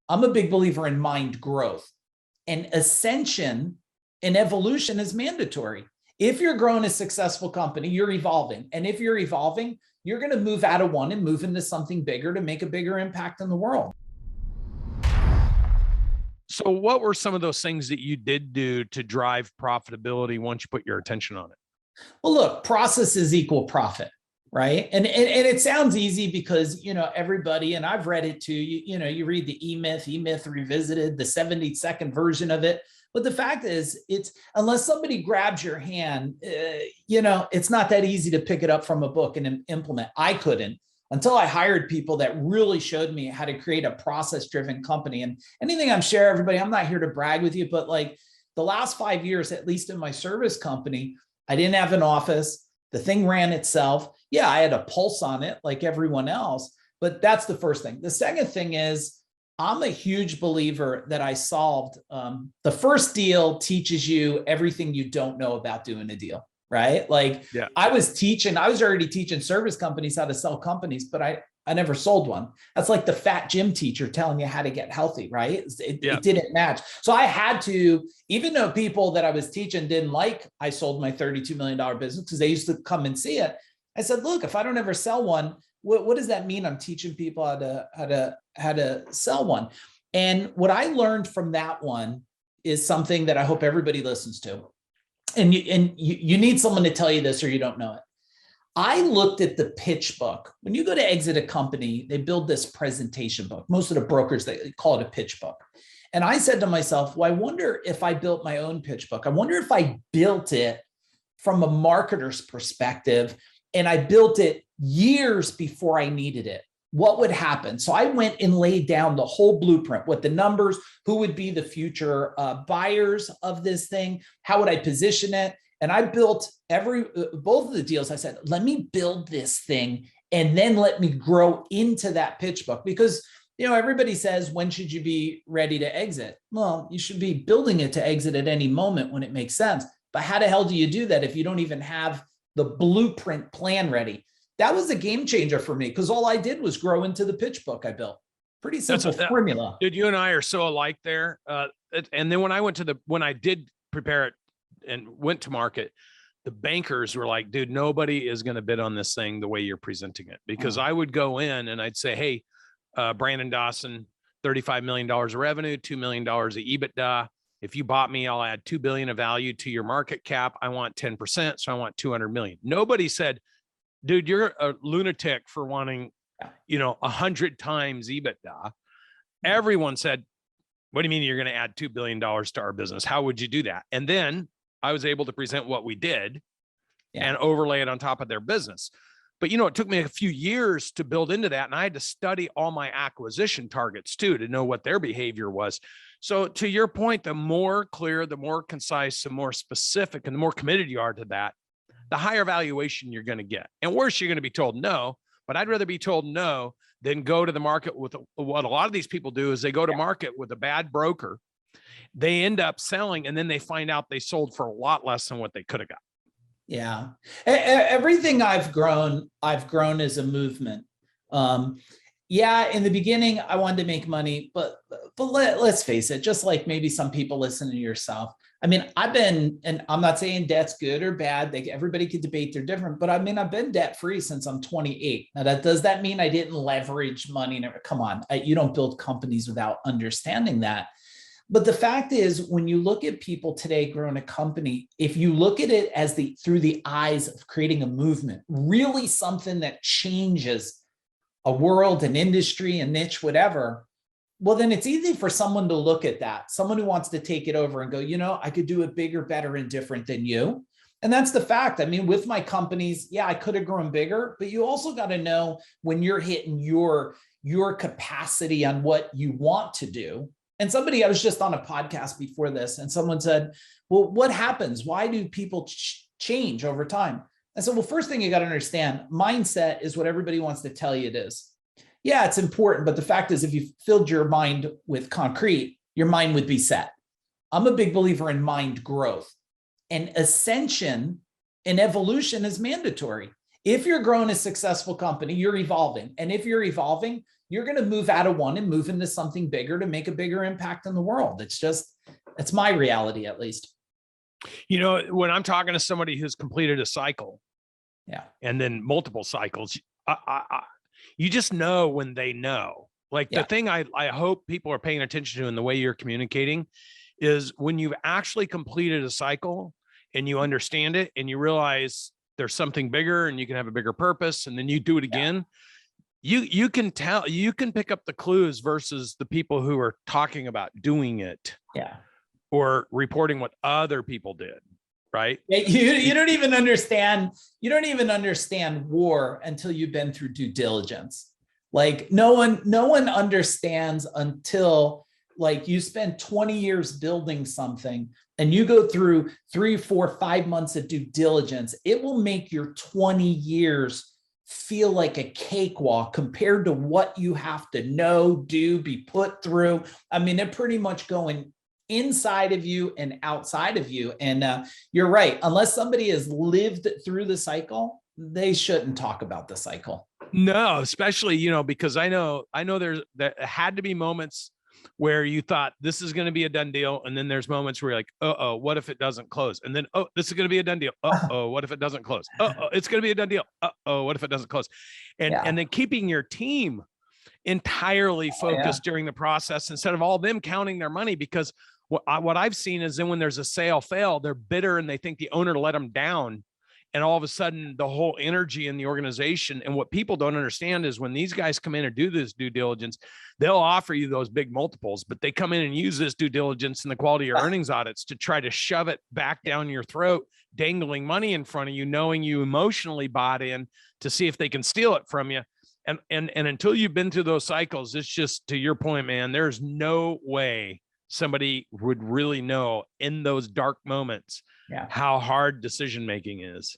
I'm a big believer in mind growth, and ascension and evolution is mandatory. If you're growing a successful company, you're evolving. And if you're evolving, you're going to move out of one and move into something bigger to make a bigger impact in the world. So what were some of those things that you did do to drive profitability once you put your attention on it? Well, look, processes equal profit, right? And it sounds easy because, everybody, and I've read it too, you read the E-Myth Revisited, the 72nd version of it. But the fact is, it's unless somebody grabs your hand, it's not that easy to pick it up from a book and implement. I couldn't until I hired people that really showed me how to create a process-driven company. And anything I'm sharing, everybody, I'm not here to brag with you, but like the last 5 years, at least in my service company, I didn't have an office. The thing ran itself. Yeah, I had a pulse on it like everyone else, but that's the first thing. The second thing is, I'm a huge believer that I solved. The first deal teaches you everything you don't know about doing a deal, right? Like I was already teaching service companies how to sell companies, but I never sold one. That's like the fat gym teacher telling you how to get healthy, right? It didn't match. So I had to, even though people that I was teaching didn't like, I sold my $32 million business because they used to come and see it. I said, look, if I don't ever sell one, what does that mean? I'm teaching people how to sell one. And what I learned from that one is something that I hope everybody listens to. And you need someone to tell you this or you don't know it. I looked at the pitch book. When you go to exit a company, they build this presentation book. Most of the brokers, they call it a pitch book. And I said to myself, well, I wonder if I built my own pitch book. I wonder if I built it from a marketer's perspective and I built it years before I needed it, what would happen? So I went and laid down the whole blueprint, what the numbers, who would be the future buyers of this thing, how would I position it? And I built both of the deals. I said, let me build this thing and then let me grow into that pitch book. Because, everybody says, when should you be ready to exit? Well, you should be building it to exit at any moment when it makes sense. But how the hell do you do that if you don't even have the blueprint plan ready? That was a game changer for me because all I did was grow into the pitch book I built. Pretty simple formula. Dude, you and I are so alike there. And then when I did prepare it and went to market, the bankers were like, dude, nobody is going to bid on this thing the way you're presenting it. Because I would go in and I'd say, hey, Brandon Dawson, $35 million of revenue, $2 million of EBITDA. If you bought me, I'll add $2 billion of value to your market cap. I want 10%. So I want 200 million. Nobody said, dude, you're a lunatic for wanting, 100 times EBITDA. Everyone said, what do you mean you're going to add $2 billion to our business? How would you do that? And then I was able to present what we did and overlay it on top of their business. But, it took me a few years to build into that. And I had to study all my acquisition targets too, to know what their behavior was. So to your point, the more clear, the more concise, the more specific, and the more committed you are to that, the higher valuation you're going to get. And worse, you're going to be told no, but I'd rather be told no than go to the market with what a lot of these people do is they go to market with a bad broker. They end up selling and then they find out they sold for a lot less than what they could have got. Yeah. Everything I've grown as a movement. In the beginning, I wanted to make money, but let's face it, just like maybe some people listen to yourself. I mean, and I'm not saying debt's good or bad. Everybody could debate, they're different, but I mean, I've been debt free since I'm 28. Now does that mean I didn't leverage money? Come on, you don't build companies without understanding that. But the fact is, when you look at people today growing a company, if you look at it as through the eyes of creating a movement, really something that changes a world, an industry, a niche, whatever, well, then it's easy for someone to look at that. Someone who wants to take it over and go, I could do it bigger, better, and different than you. And that's the fact. I mean, with my companies, I could have grown bigger, but you also got to know when you're hitting your capacity on what you want to do. And I was just on a podcast before this, and someone said, well, what happens? Why do people change over time? I said, well, first thing you got to understand, mindset is what everybody wants to tell you it is. Yeah, it's important. But the fact is, if you filled your mind with concrete, your mind would be set. I'm a big believer in mind growth, and ascension and evolution is mandatory. If you're growing a successful company, you're evolving. And if you're evolving, you're going to move out of one and move into something bigger to make a bigger impact in the world. It's my reality, at least. You know, when I'm talking to somebody who's completed a cycle, yeah, and then multiple cycles, you just know when they know. Like the thing I hope people are paying attention to in the way you're communicating is when you've actually completed a cycle and you understand it and you realize there's something bigger and you can have a bigger purpose, and then you do it again. You can tell, you can pick up the clues versus the people who are talking about doing it. Or reporting what other people did. Right. You don't even understand. You don't even understand war until you've been through due diligence. Like no one understands until like you spend 20 years building something and you go through 3, 4, 5 months of due diligence. It will make your 20 years feel like a cakewalk compared to what you have to know, do, be put through. I mean, they're pretty much going inside of you and outside of you. And you're right. Unless somebody has lived through the cycle, they shouldn't talk about the cycle. No, especially, you know, because I know there had to be moments where you thought this is going to be a done deal. And then there's moments where you're like, uh-oh, what if it doesn't close? And then, oh, this is going to be a done deal. Uh-oh, what if it doesn't close? Uh-oh, it's going to be a done deal. Uh-oh, what if it doesn't close? And then keeping your team entirely focused during the process instead of all them counting their money, because what I've seen is then when there's a sale fail, they're bitter and they think the owner let them down. And all of a sudden the whole energy in the organization, and what people don't understand is when these guys come in and do this due diligence, they'll offer you those big multiples, but they come in and use this due diligence and the quality of your earnings audits to try to shove it back down your throat, dangling money in front of you, knowing you emotionally bought in to see if they can steal it from you. And until you've been through those cycles, it's just, to your point, man, there's no way somebody would really know in those dark moments how hard decision making is.